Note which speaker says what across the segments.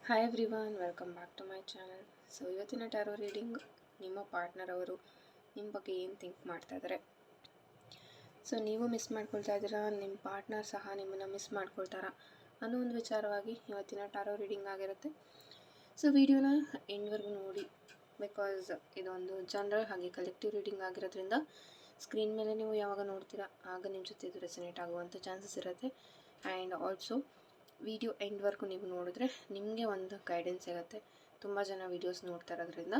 Speaker 1: Hi everyone, welcome back to my channel. So ಇವತ್ತಿನ tarot reading ನಿಮ್ಮ partner ಅವರು ನಿಮ್ಮ ಬಗ್ಗೆ ಏನು ಥಿಂಕ್ ಮಾಡ್ತಾ ಇದ್ದಾರೆ, ಸೊ ನೀವು ಮಿಸ್ ಮಾಡ್ಕೊಳ್ತಾ ಇದ್ದೀರಾ, ನಿಮ್ಮ ಪಾರ್ಟ್ನರ್ ಸಹ ನಿಮ್ಮನ್ನು ಮಿಸ್ ಮಾಡ್ಕೊಳ್ತಾರಾ ಅನ್ನೋ ಒಂದು ವಿಚಾರವಾಗಿ ಇವತ್ತಿನ ಟ್ಯಾರೋ ರೀಡಿಂಗ್ ಆಗಿರುತ್ತೆ. ಸೊ ವಿಡಿಯೋನ ಎಂಡ್ವರೆಗೂ ನೋಡಿ, ಬಿಕಾಸ್ ಇದೊಂದು ಜನರಲ್ ಹಾಗೆ ಕಲೆಕ್ಟಿವ್ ರೀಡಿಂಗ್ ಆಗಿರೋದ್ರಿಂದ ಸ್ಕ್ರೀನ್ ಮೇಲೆ ನೀವು ಯಾವಾಗ ನೋಡ್ತೀರಾ ಆಗ ನಿಮ್ಮ ಜೊತೆ ಇದು ರೆಸನೇಟ್ ಆಗುವಂಥ ಚಾನ್ಸಸ್ ಇರುತ್ತೆ. ಆ್ಯಂಡ್ ಆಲ್ಸೋ ವಿಡಿಯೋ ಎಂಡ್ವರೆಗೂ ನೀವು ನೋಡಿದ್ರೆ ನಿಮಗೆ ಒಂದು ಗೈಡೆನ್ಸ್ ಇರುತ್ತೆ. ತುಂಬ ಜನ ವೀಡಿಯೋಸ್ ನೋಡ್ತಾ ಇರೋದ್ರಿಂದ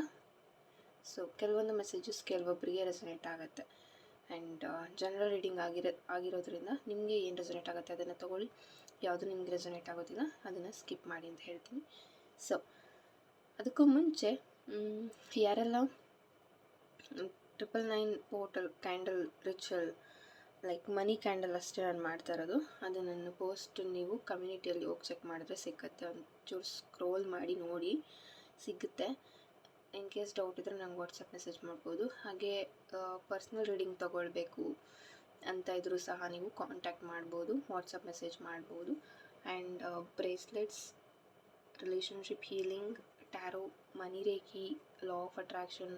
Speaker 1: ಸೊ ಕೆಲವೊಂದು ಮೆಸೇಜಸ್ ಕೆಲವೊಬ್ಬರಿಗೆ ರೆಸನೇಟ್ ಆಗುತ್ತೆ. ಆ್ಯಂಡ್ ಜನರಲ್ ರೀಡಿಂಗ್ ಆಗಿರೋದ್ರಿಂದ ನಿಮಗೆ ಏನು ರೆಸನೇಟ್ ಆಗುತ್ತೆ ಅದನ್ನು ತೊಗೊಳ್ಳಿ, ಯಾವುದು ನಿಮಗೆ ರೆಸನೇಟ್ ಆಗೋದಿಲ್ಲ ಅದನ್ನು ಸ್ಕಿಪ್ ಮಾಡಿ ಅಂತ ಹೇಳ್ತೀನಿ. ಸೊ ಅದಕ್ಕೂ ಮುಂಚೆ ಯಾರೆಲ್ಲ 999 ಪೋರ್ಟಲ್ ಕ್ಯಾಂಡಲ್ ರಿಚುವಲ್ ಲೈಕ್ ಮನಿ ಕ್ಯಾಂಡಲ್ ಅಷ್ಟೇ ನಾನು ಮಾಡ್ತಾ ಇರೋದು, ಅದು ನನ್ನ ಪೋಸ್ಟ್ ನೀವು ಕಮ್ಯುನಿಟಿಯಲ್ಲಿ ಹೋಗಿ ಚೆಕ್ ಮಾಡಿದ್ರೆ ಸಿಗುತ್ತೆ. ಒಂಚೂರು ಸ್ಕ್ರೋಲ್ ಮಾಡಿ ನೋಡಿ ಸಿಗುತ್ತೆ. ಇನ್ ಕೇಸ್ ಡೌಟ್ ಇದ್ದರೆ ನಂಗೆ ವಾಟ್ಸಪ್ ಮೆಸೇಜ್ ಮಾಡ್ಬೋದು. ಹಾಗೆ ಪರ್ಸ್ನಲ್ ರೀಡಿಂಗ್ ತೊಗೊಳ್ಬೇಕು ಅಂತ ಇದ್ದರೂ ಸಹ ನೀವು ಕಾಂಟ್ಯಾಕ್ಟ್ ಮಾಡ್ಬೋದು, ವಾಟ್ಸಪ್ ಮೆಸೇಜ್ ಮಾಡ್ಬೋದು. And bracelets, relationship healing, tarot, money reiki, law of attraction,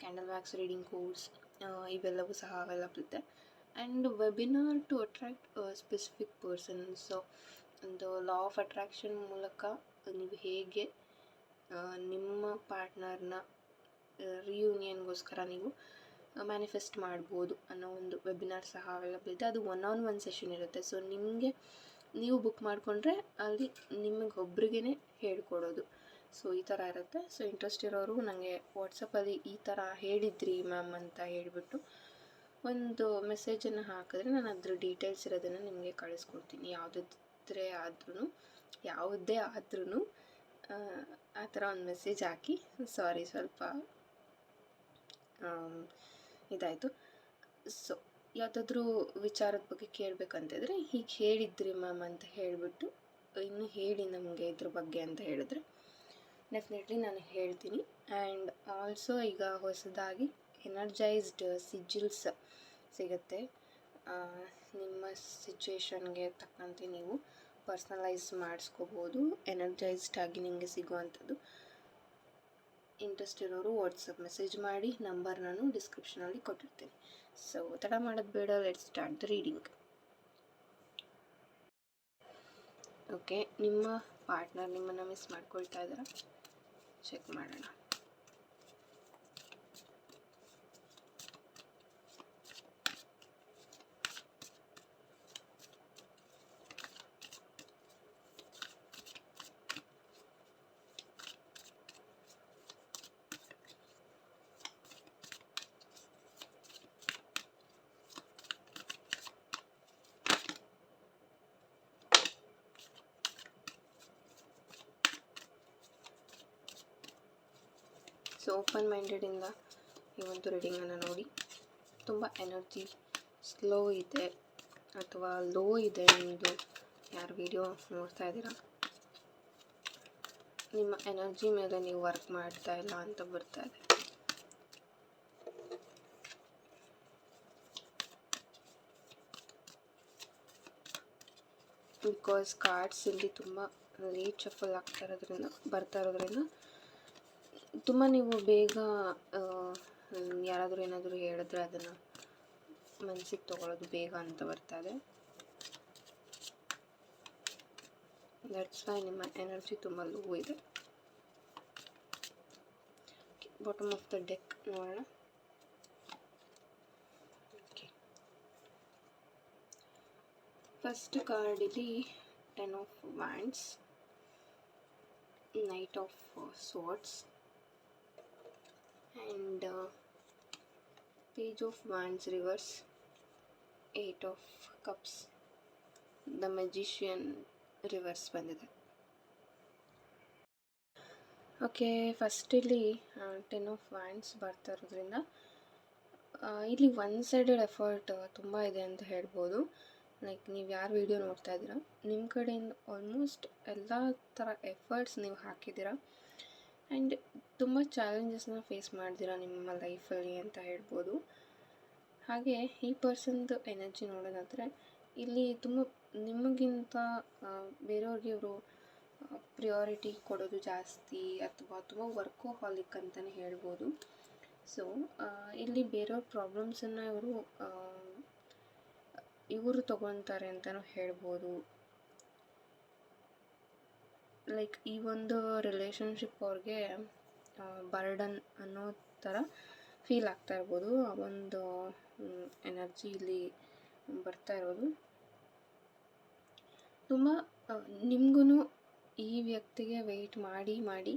Speaker 1: candle wax reading course ಇವೆಲ್ಲವೂ ಸಹ ಅವೈಲಬಲ್ ಇದೆ. And webinar to attract specific person. So ಒಂದು ಲಾ ಆಫ್ ಅಟ್ರಾಕ್ಷನ್ ಮೂಲಕ ನೀವು ಹೇಗೆ ನಿಮ್ಮ ಪಾರ್ಟ್ನರ್ನ ರಿಯೂನಿಯನ್ಗೋಸ್ಕರ ನೀವು ಮ್ಯಾನಿಫೆಸ್ಟ್ ಮಾಡ್ಬೋದು ಅನ್ನೋ ಒಂದು ವೆಬಿನಾರ್ ಸಹ ಅವೈಲಬಲ್ ಇದೆ. ಅದು 1-on-1 ಸೆಷನ್ ಇರುತ್ತೆ. ಸೊ ನಿಮಗೆ ನೀವು ಬುಕ್ ಮಾಡಿಕೊಂಡ್ರೆ ಅಲ್ಲಿ ನಿಮಗೊಬ್ರಿಗೇ ಹೇಳ್ಕೊಡೋದು. ಸೊ ಈ ಥರ ಇರುತ್ತೆ. ಸೊ ಇಂಟ್ರೆಸ್ಟ್ ಇರೋರು ನನಗೆ ವಾಟ್ಸಪ್ಪಲ್ಲಿ ಈ ಥರ ಹೇಳಿದ್ರಿ ಮ್ಯಾಮ್ ಅಂತ ಹೇಳಿಬಿಟ್ಟು ಒಂದು ಮೆಸೇಜನ್ನು ಹಾಕಿದ್ರೆ ನಾನು ಅದ್ರ ಡೀಟೇಲ್ಸ್ ಇರೋದನ್ನು ನಿಮಗೆ ಕಳಿಸ್ಕೊಡ್ತೀನಿ. ಯಾವುದೇ ಆದ್ರೂ ಆ ಥರ ಒಂದು ಮೆಸೇಜ್ ಹಾಕಿ. ಸಾರಿ, ಸ್ವಲ್ಪ ಇದಾಯಿತು. ಸೊ ಯಾವುದಾದ್ರೂ ವಿಚಾರದ ಬಗ್ಗೆ ಕೇಳಬೇಕಂತಿದ್ರೆ ಹೀಗೆ ಹೇಳಿದ್ರಿ ಮ್ಯಾಮ್ ಅಂತ ಹೇಳಿಬಿಟ್ಟು ಇನ್ನು ಹೇಳಿ ನಮಗೆ ಇದ್ರ ಬಗ್ಗೆ ಅಂತ ಹೇಳಿದ್ರೆ ಡೆಫಿನೆಟ್ಲಿ ನಾನು ಹೇಳ್ತೀನಿ. ಆ್ಯಂಡ್ ಆಲ್ಸೋ ಈಗ ಹೊಸದಾಗಿ ಎನರ್ಜೈಸ್ಡ್ ಸಿಜಿಲ್ಸ್ ಸಿಗುತ್ತೆ. ನಿಮ್ಮ ಸಿಚುವೇಶನ್ಗೆ ತಕ್ಕಂತೆ ನೀವು ಪರ್ಸ್ನಲೈಸ್ ಮಾಡಿಸ್ಕೋಬೋದು. ಎನರ್ಜೈಸ್ಡ್ ಆಗಿ ನಿಮಗೆ ಸಿಗುವಂಥದ್ದು. ಇಂಟ್ರೆಸ್ಟ್ ಇರೋರು ವಾಟ್ಸಪ್ ಮೆಸೇಜ್ ಮಾಡಿ, ನಂಬರ್ ನಾನು ಡಿಸ್ಕ್ರಿಪ್ಷನಲ್ಲಿ ಕೊಟ್ಟಿರ್ತೀನಿ. ಸೊ ತಡ ಮಾಡೋದು ಬೇಡ, let's start the reading. Okay, ನಿಮ್ಮ ಪಾರ್ಟ್ನರ್ ನಿಮ್ಮನ್ನು ಮಿಸ್ ಮಾಡ್ಕೊಳ್ತಾ ಇದ್ದಾರಾ ಚೆಕ್ ಮಾಡೋಣ. ಸೊ ಓಪನ್ ಮೈಂಡೆಡಿಂದ ಈ ಒಂದು ರೀಡಿಂಗನ್ನು ನೋಡಿ. ತುಂಬ ಎನರ್ಜಿ ಸ್ಲೋ ಇದೆ ಅಥವಾ ಲೋ ಇದೆ ನಿಮ್ಮದು. ಯಾರು ವಿಡಿಯೋ ನೋಡ್ತಾ ಇದ್ದೀರಾ, ನಿಮ್ಮ ಎನರ್ಜಿ ಮೇಲೆ ನೀವು ವರ್ಕ್ ಮಾಡ್ತಾ ಇಲ್ಲ ಅಂತ ಬರ್ತಾ ಇದೆ. ಬಿಕಾಸ್ ಕಾರ್ಡ್ಸ್ ಇಲ್ಲಿ ತುಂಬ ಲೇಟ್ ಶಫಲ್ ಬರ್ತಾ ಇರೋದ್ರಿಂದ ತುಂಬ ನೀವು ಬೇಗ ಯಾರಾದರೂ ಏನಾದರೂ ಹೇಳಿದ್ರೆ ಅದನ್ನು ಮನಸ್ಸಿಗೆ ತೊಗೊಳ್ಳೋದು ಬೇಗ ಅಂತ ಬರ್ತಾ ಇದೆ. ದಟ್ಸ್ ವೈ ನಿಮ್ಮ ಎನರ್ಜಿ ತುಂಬ ಲೋ ಇದೆ. ಬಾಟಮ್ ಆಫ್ ದ ಡೆಕ್ ನೋಡೋಣ. ಓಕೆ, ಫಸ್ಟ್ ಕಾರ್ಡ್ ಇಲ್ಲಿ 10 of wands, knight of swords and page of wands reverse, 8 of cups, the magician reverse ಬಂದಿದೆ. ಓಕೆ, ಫಸ್ಟ್ ಇಲ್ಲಿ 10 ಆಫ್ ವ್ಯಾಂಡ್ಸ್ ಬರ್ತಾ ಇರೋದ್ರಿಂದ ಇಲ್ಲಿ ಒನ್ ಸೈಡೆಡ್ ಎಫರ್ಟ್ ತುಂಬ ಇದೆ ಅಂತ ಹೇಳ್ಬೋದು. ಲೈಕ್ ನೀವು ಯಾರು ವಿಡಿಯೋ ನೋಡ್ತಾ ಇದ್ದೀರಾ, ನಿಮ್ಮ ಕಡೆಯಿಂದ ಆಲ್ಮೋಸ್ಟ್ ಎಲ್ಲ ಥರ ಎಫರ್ಟ್ಸ್ ನೀವು ಹಾಕಿದ್ದೀರಾ. ಆ್ಯಂಡ್ ತುಂಬ ಚಾಲೆಂಜಸ್ನ ಫೇಸ್ ಮಾಡ್ತೀರಾ ನಿಮ್ಮ ಲೈಫಲ್ಲಿ ಅಂತ ಹೇಳ್ಬೋದು. ಹಾಗೆ ಈ ಪರ್ಸನ್ದು ಎನರ್ಜಿ ನೋಡೋದಾದರೆ ಇಲ್ಲಿ ತುಂಬ ನಿಮಗಿಂತ ಬೇರೆಯವ್ರಿಗೆ ಇವರು ಪ್ರಿಯಾರಿಟಿ ಕೊಡೋದು ಜಾಸ್ತಿ, ಅಥವಾ ತುಂಬ ವರ್ಕೋಹಾಲಿಕ್ ಅಂತಲೇ ಹೇಳ್ಬೋದು. ಸೊ ಇಲ್ಲಿ ಬೇರೆಯವ್ರ ಪ್ರಾಬ್ಲಮ್ಸನ್ನು ಇವರು ತೊಗೊತಾರೆ ಅಂತಲೂ ಹೇಳ್ಬೋದು. ಲೈಕ್ ಈ ಒಂದು ರಿಲೇಷನ್ಶಿಪ್ ಅವ್ರಿಗೆ ಬರ್ಡನ್ ಅನ್ನೋ ಥರ ಫೀಲ್ ಆಗ್ತಾ ಇರ್ಬೋದು. ಆ ಒಂದು ಎನರ್ಜಿ ಇಲ್ಲಿ ಬರ್ತಾ ಇರೋದು. ತುಂಬ ನಿಮಗೂ ಈ ವ್ಯಕ್ತಿಗೆ ವೆಯ್ಟ್ ಮಾಡಿ ಮಾಡಿ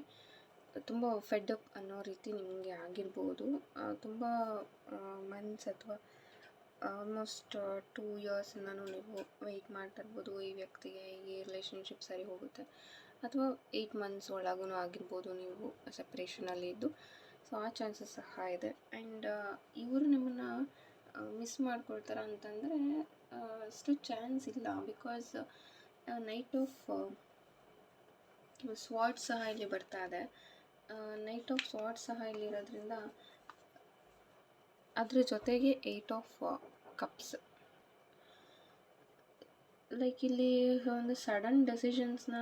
Speaker 1: ತುಂಬ ಫೆಡ್ಅಪ್ ಅನ್ನೋ ರೀತಿ ನಿಮಗೆ ಆಗಿರ್ಬೋದು. ತುಂಬ ಮಂತ್ಸ್ ಅಥವಾ ಆಲ್ಮೋಸ್ಟ್ 2 ಇಯರ್ಸಿಂದನೂ ನೀವು ವೆಯ್ಟ್ ಮಾಡ್ತಾ ಇರ್ಬೋದು ಈ ವ್ಯಕ್ತಿಗೆ, ಈ ರಿಲೇಷನ್ಶಿಪ್ ಸರಿ ಹೋಗುತ್ತೆ. ಅಥವಾ 8 ಮಂತ್ಸ್ ಒಳಗೂ ಆಗಿರ್ಬೋದು ನೀವು ಸಪ್ರೇಷನಲ್ಲಿ ಇದ್ದು. ಸೊ ಆ ಚಾನ್ಸಸ್ ಸಹ ಇದೆ. ಆ್ಯಂಡ್ ಇವರು ನಿಮ್ಮನ್ನು ಮಿಸ್ ಮಾಡ್ಕೊಳ್ತಾರ ಅಂತಂದರೆ ಅಷ್ಟು ಚಾನ್ಸ್ ಇಲ್ಲ. ಬಿಕಾಸ್ ನೈಟ್ ಆಫ್ ಸ್ವಾರ್ಡ್ಸ್ ಸಹ ಇಲ್ಲಿ ಬರ್ತಾ ಇದೆ. ನೈಟ್ ಆಫ್ ಸ್ವಾರ್ಡ್ಸ್ ಸಹ ಇಲ್ಲಿರೋದ್ರಿಂದ ಅದ್ರ ಜೊತೆಗೆ 8 ಆಫ್ ಕಪ್ಸ್. ಲೈಕ್ ಇಲ್ಲಿ ಒಂದು ಸಡನ್ ಡೆಸಿಷನ್ಸ್ನ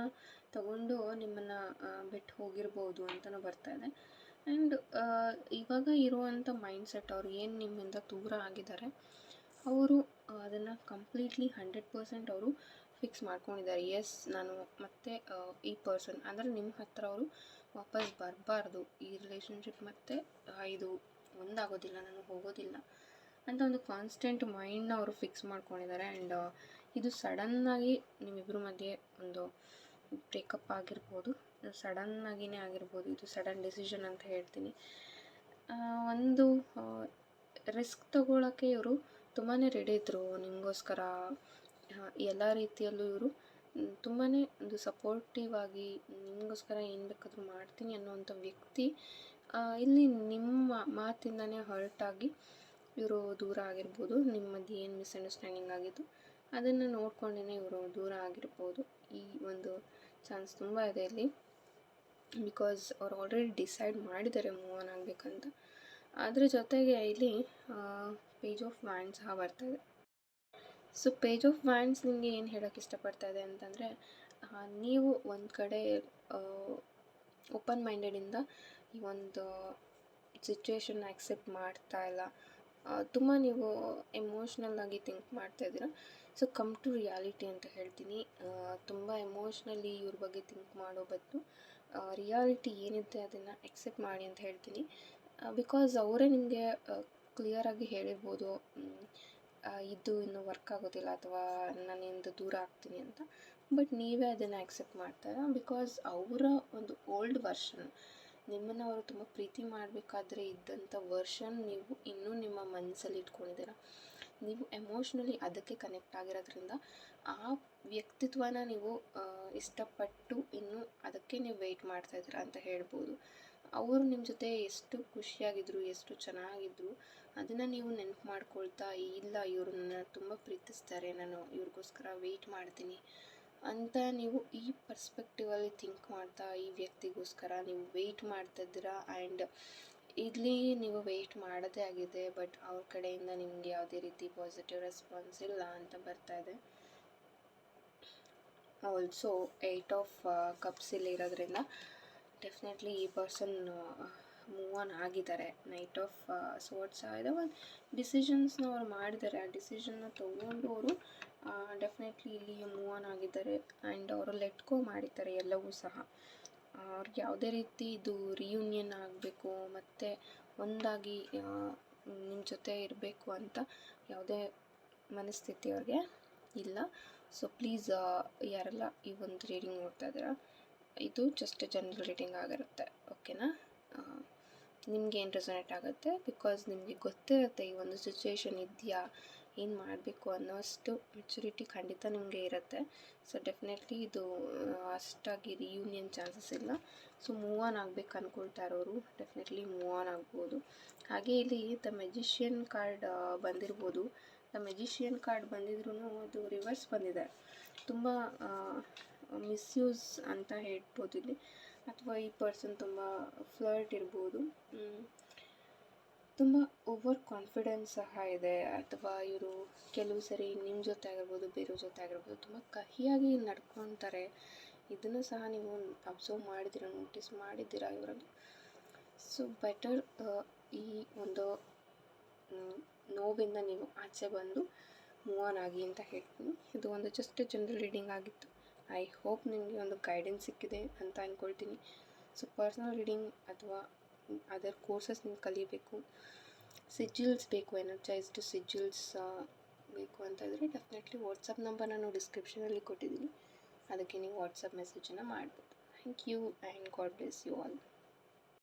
Speaker 1: ತಗೊಂಡು ನಿಮ್ಮನ್ನು ಬಿಟ್ಟು ಹೋಗಿರ್ಬೋದು ಅಂತಲೂ ಬರ್ತಾ ಇದೆ. ಆ್ಯಂಡ್ ಇವಾಗ ಇರುವಂಥ ಮೈಂಡ್ಸೆಟ್, ಅವ್ರು ಏನು ನಿಮ್ಮಿಂದ ದೂರ ಆಗಿದ್ದಾರೆ, ಅವರು ಅದನ್ನು ಕಂಪ್ಲೀಟ್ಲಿ 100% ಅವರು ಫಿಕ್ಸ್ ಮಾಡ್ಕೊಂಡಿದ್ದಾರೆ. ಎಸ್, ನಾನು ಮತ್ತೆ ಈ ಪರ್ಸನ್ ಅಂದರೆ ನಿಮ್ಮ ಹತ್ರ ಅವರು ವಾಪಸ್ ಬರಬಾರ್ದು, ಈ ರಿಲೇಷನ್ಶಿಪ್ ಮತ್ತೆ ಇದು ಒಂದಾಗೋದಿಲ್ಲ, ನಾನು ಹೋಗೋದಿಲ್ಲ ಅಂತ ಒಂದು ಕಾನ್ಸ್ಟೆಂಟ್ ಮೈಂಡ್ನ ಅವರು ಫಿಕ್ಸ್ ಮಾಡ್ಕೊಂಡಿದ್ದಾರೆ. ಆ್ಯಂಡ್ ಇದು ಸಡನ್ನಾಗಿ ನಿಮ್ಮಿಬ್ಬರ ಮಧ್ಯೆ ಒಂದು ಬ್ರೇಕಪ್ ಆಗಿರ್ಬೋದು, ಸಡನ್ನಾಗಿಯೇ ಆಗಿರ್ಬೋದು. ಇದು ಸಡನ್ ಡಿಸಿಷನ್ ಅಂತ ಹೇಳ್ತೀನಿ. ಒಂದು ರಿಸ್ಕ್ ತಗೊಳ್ಳೋಕ್ಕೆ ಇವರು ತುಂಬಾ ರೆಡಿ ಇದ್ದರು ನಿಮಗೋಸ್ಕರ. ಎಲ್ಲ ರೀತಿಯಲ್ಲೂ ಇವರು ತುಂಬಾ ಒಂದು ಸಪೋರ್ಟಿವ್ ಆಗಿ ನಿಮಗೋಸ್ಕರ ಏನು ಬೇಕಾದರೂ ಮಾಡ್ತೀನಿ ಅನ್ನೋವಂಥ ವ್ಯಕ್ತಿ ಇಲ್ಲಿ ನಿಮ್ಮ ಮಾತಿಂದನೇ ಹರ್ಟ್ ಆಗಿ ಇವರು ದೂರ ಆಗಿರ್ಬೋದು. ನಿಮ್ಮ ಮಧ್ಯೆ ಏನು ಮಿಸ್ಅಂಡರ್ಸ್ಟ್ಯಾಂಡಿಂಗ್ ಆಗಿತ್ತು ಅದನ್ನು ನೋಡ್ಕೊಂಡೇ ಇವರು ದೂರ ಆಗಿರ್ಬೋದು. ಈ ಒಂದು ಚಾನ್ಸ್ ತುಂಬ ಇದೆ ಇಲ್ಲಿ. ಬಿಕಾಸ್ ಅವ್ರು ಆಲ್ರೆಡಿ ಡಿಸೈಡ್ ಮಾಡಿದ್ದಾರೆ ಮೂವ್ ಆನ್ ಆಗಬೇಕಂತ. ಅದ್ರ ಜೊತೆಗೆ ಇಲ್ಲಿ ಪೇಜ್ ಆಫ್ ವ್ಯಾಂಡ್ಸ್ ಸಹ ಬರ್ತಾಯಿದೆ. ಸೊ ಪೇಜ್ ಆಫ್ ವ್ಯಾಂಡ್ಸ್ ನಿಮಗೆ ಏನು ಹೇಳೋಕ್ಕೆ ಇಷ್ಟಪಡ್ತಾ ಇದೆ ಅಂತಂದರೆ, ನೀವು ಒಂದು ಕಡೆ ಓಪನ್ ಮೈಂಡೆಡಿಂದ ಈ ಒಂದು ಸಿಚುವೇಶನ್ನ ಆಕ್ಸೆಪ್ಟ್ ಮಾಡ್ತಾ ಇಲ್ಲ, ತುಂಬ ನೀವು ಎಮೋಷ್ನಲ್ಲಾಗಿ ಥಿಂಕ್ ಮಾಡ್ತಾಯಿದ್ದೀರ. ಸೊ ಕಮ್ ಟು ರಿಯಾಲಿಟಿ ಅಂತ ಹೇಳ್ತೀನಿ. ತುಂಬ ಎಮೋಷ್ನಲಿ ಇವ್ರ ಬಗ್ಗೆ ಥಿಂಕ್ ಮಾಡೋ ಬದಲು ರಿಯಾಲಿಟಿ ಏನಿದೆ ಅದನ್ನು ಎಕ್ಸೆಪ್ಟ್ ಮಾಡಿ ಅಂತ ಹೇಳ್ತೀನಿ. ಬಿಕಾಸ್ ಅವರೇ ನಿಮಗೆ ಕ್ಲಿಯರಾಗಿ ಹೇಳಿರ್ಬೋದು ಇದು ಇನ್ನೂ ವರ್ಕ್ ಆಗೋದಿಲ್ಲ ಅಥವಾ ನಾನಿಂದ ದೂರ ಆಗ್ತೀನಿ ಅಂತ. ಬಟ್ ನೀವೇ ಅದನ್ನು ಆಕ್ಸೆಪ್ಟ್ ಮಾಡ್ತಾರ. ಬಿಕಾಸ್ ಅವರ ಒಂದು ಓಲ್ಡ್ ವರ್ಷನ್, ನಿಮ್ಮನ್ನು ಅವರು ತುಂಬ ಪ್ರೀತಿ ಮಾಡಬೇಕಾದ್ರೆ ಇದ್ದಂಥ ವರ್ಷನ್ ನೀವು ಇನ್ನೂ ನಿಮ್ಮ ಮನಸ್ಸಲ್ಲಿ ಇಟ್ಕೊಂಡಿದ್ದೀರ. ನೀವು ಎಮೋಷ್ನಲಿ ಅದಕ್ಕೆ ಕನೆಕ್ಟ್ ಆಗಿರೋದ್ರಿಂದ ಆ ವ್ಯಕ್ತಿತ್ವನ ನೀವು ಇಷ್ಟಪಟ್ಟು ಇನ್ನೂ ಅದಕ್ಕೆ ನೀವು ವೆಯ್ಟ್ ಮಾಡ್ತಾಯಿದ್ದೀರ ಅಂತ ಹೇಳ್ಬೋದು. ಅವರು ನಿಮ್ಮ ಜೊತೆ ಎಷ್ಟು ಖುಷಿಯಾಗಿದ್ದರು, ಎಷ್ಟು ಚೆನ್ನಾಗಿದ್ದರು ಅದನ್ನು ನೀವು ನೆನಪು ಮಾಡ್ಕೊಳ್ತಾ, ಇಲ್ಲ ಇವರು ನನ್ನ ತುಂಬ ಪ್ರೀತಿಸ್ತಾರೆ, ನಾನು ಇವ್ರಿಗೋಸ್ಕರ ವೆಯ್ಟ್ ಮಾಡ್ತೀನಿ ಅಂತ ನೀವು ಈ ಪರ್ಸ್ಪೆಕ್ಟಿವಲ್ಲಿ ಥಿಂಕ್ ಮಾಡ್ತಾ ಈ ವ್ಯಕ್ತಿಗೋಸ್ಕರ ನೀವು ವೆಯ್ಟ್ ಮಾಡ್ತಾಯಿದ್ದೀರಾ. ಆ್ಯಂಡ್ ಇಲ್ಲಿ ನೀವು ವೆಯ್ಟ್ ಮಾಡೋದೇ ಆಗಿದೆ. ಬಟ್ ಅವ್ರ ಕಡೆಯಿಂದ ನಿಮಗೆ ಯಾವುದೇ ರೀತಿ ಪಾಸಿಟಿವ್ ರೆಸ್ಪಾನ್ಸ್ ಇಲ್ಲ ಅಂತ ಬರ್ತಾ ಇದೆ. ಆಲ್ಸೋ 8 ಆಫ್ ಕಪ್ಸ್ ಇಲ್ಲಿ ಇರೋದ್ರಿಂದ ಡೆಫಿನೆಟ್ಲಿ ಈ ಪರ್ಸನ್ ಮೂವ್ ಆನ್ ಆಗಿದ್ದಾರೆ. ನೈಟ್ ಆಫ್ ಸ್ವರ್ಡ್ಸ್ ಇದೆ, ಒಂದು ಡಿಸಿಷನ್ಸ್ನ ಅವ್ರು ಮಾಡಿದ್ದಾರೆ. ಆ ಡಿಸಿಷನ್ನ ತೊಗೊಂಡು ಅವರು ಡೆಫಿನೆಟ್ಲಿ ಇಲ್ಲಿ ಮೂವ್ ಆನ್ ಆಗಿದ್ದಾರೆ. ಆ್ಯಂಡ್ ಅವರು ಲೆಟ್ ಗೋ ಮಾಡಿದ್ದಾರೆ ಎಲ್ಲವೂ ಸಹ. ಅವ್ರಿಗೆ ಯಾವುದೇ ರೀತಿ ಇದು ರಿಯೂನಿಯನ್ ಆಗಬೇಕು ಮತ್ತು ಒಂದಾಗಿ ನಿಮ್ಮ ಜೊತೆ ಇರಬೇಕು ಅಂತ ಯಾವುದೇ ಮನಸ್ಥಿತಿ ಅವ್ರಿಗೆ ಇಲ್ಲ. ಸೊ ಪ್ಲೀಸ್ ಯಾರೆಲ್ಲ ಈ ಒಂದು ರೀಡಿಂಗ್ ನೋಡ್ತಾ ಇದ್ದೀರಾ, ಇದು ಜಸ್ಟ್ ಜನರಲ್ ರೀಡಿಂಗ್ ಆಗಿರುತ್ತೆ, ಓಕೆನಾ? ನಿಮ್ಗೆ ಏನು ರೆಸೊನೇಟ್ ಆಗುತ್ತೆ, ಬಿಕಾಸ್ ನಿಮಗೆ ಗೊತ್ತಿರುತ್ತೆ ಈ ಒಂದು ಸಿಚುವೇಶನ್ ಇದೆಯಾ, ಏನು ಮಾಡಬೇಕು ಅನ್ನೋಷ್ಟು ಮೆಚುರಿಟಿ ಖಂಡಿತ ನಿಮಗೆ ಇರುತ್ತೆ. ಸೊ ಡೆಫಿನೆಟ್ಲಿ ಇದು ಅಷ್ಟಾಗಿ ರಿಯೂನಿಯನ್ ಚಾನ್ಸಸ್ ಇಲ್ಲ. ಸೊ ಮೂವ್ ಆನ್ ಆಗಬೇಕು ಅಂದ್ಕೊಳ್ತಾ ಇರೋರು ಡೆಫಿನೆಟ್ಲಿ ಮೂವ್ ಆನ್ ಆಗ್ಬೋದು. ಹಾಗೆ ಇಲ್ಲಿ ದ ಮೆಜಿಷಿಯನ್ ಕಾರ್ಡ್ ಬಂದಿರ್ಬೋದು. ದ ಮೆಜಿಷಿಯನ್ ಕಾರ್ಡ್ ಬಂದಿದ್ರೂ ಅದು ರಿವರ್ಸ್ ಬಂದಿದೆ. ತುಂಬ ಮಿಸ್ಯೂಸ್ ಅಂತ ಹೇಳ್ಬೋದು ಇಲ್ಲಿ. ಅಥವಾ ಈ ಪರ್ಸನ್ ತುಂಬ ಫ್ಲರ್ಟ್ ಇರ್ಬೋದು, ತುಂಬ ಓವರ್ ಕಾನ್ಫಿಡೆನ್ಸ್ ಸಹ ಇದೆ. ಅಥವಾ ಇವರು ಕೆಲವು ಸರಿ ನಿಮ್ಮ ಜೊತೆ ಆಗಿರ್ಬೋದು, ಬೇರೆಯವ್ರ ಜೊತೆ ಆಗಿರ್ಬೋದು ತುಂಬ ಕಹಿಯಾಗಿ ನಡ್ಕೊತಾರೆ. ಇದನ್ನು ಸಹ ನೀವು ಅಬ್ಸರ್ವ್ ಮಾಡಿದ್ದೀರಾ, ನೋಟಿಸ್ ಮಾಡಿದ್ದೀರಾ ಇವರಲ್ಲಿ. ಸೊ ಬೆಟರ್ ಈ ಒಂದು ನೋವಿಂದ ನೀವು ಆಚೆ ಬಂದು ಮೂವ್ ಆನ್ ಆಗಿ ಅಂತ ಹೇಳ್ತೀನಿ. ಇದು ಒಂದು ಜಸ್ಟ್ ಜನರಲ್ ರೀಡಿಂಗ್ ಆಗಿತ್ತು. ಐ ಹೋಪ್ ನಿಮಗೆ ಒಂದು ಗೈಡೆನ್ಸ್ ಸಿಕ್ಕಿದೆ ಅಂತ ಅಂದ್ಕೊಳ್ತೀನಿ. ಸೊ ಪರ್ಸ್ನಲ್ ರೀಡಿಂಗ್ ಅಥವಾ ಅದರ್ ಕೋರ್ಸಸ್ ನೀವು ಕಲಿಬೇಕು, ಸಿಜಿಲ್ಸ್ ಬೇಕು, ಎನರ್ಜೈಸ್ಡ್ ಸಿಜಿಲ್ಸ್ ಬೇಕು ಅಂತ ಇದ್ದರೆ ಡೆಫಿನೆಟ್ಲಿ ವಾಟ್ಸಪ್ ನಂಬರ್ ನಾನು ಡಿಸ್ಕ್ರಿಪ್ಷನಲ್ಲಿ ಕೊಟ್ಟಿದ್ದೀನಿ, ಅದಕ್ಕೆ ನೀವು ವಾಟ್ಸಪ್ ಮೆಸೇಜನ್ನು ಮಾಡ್ಬೋದು. Thank you and God bless you all.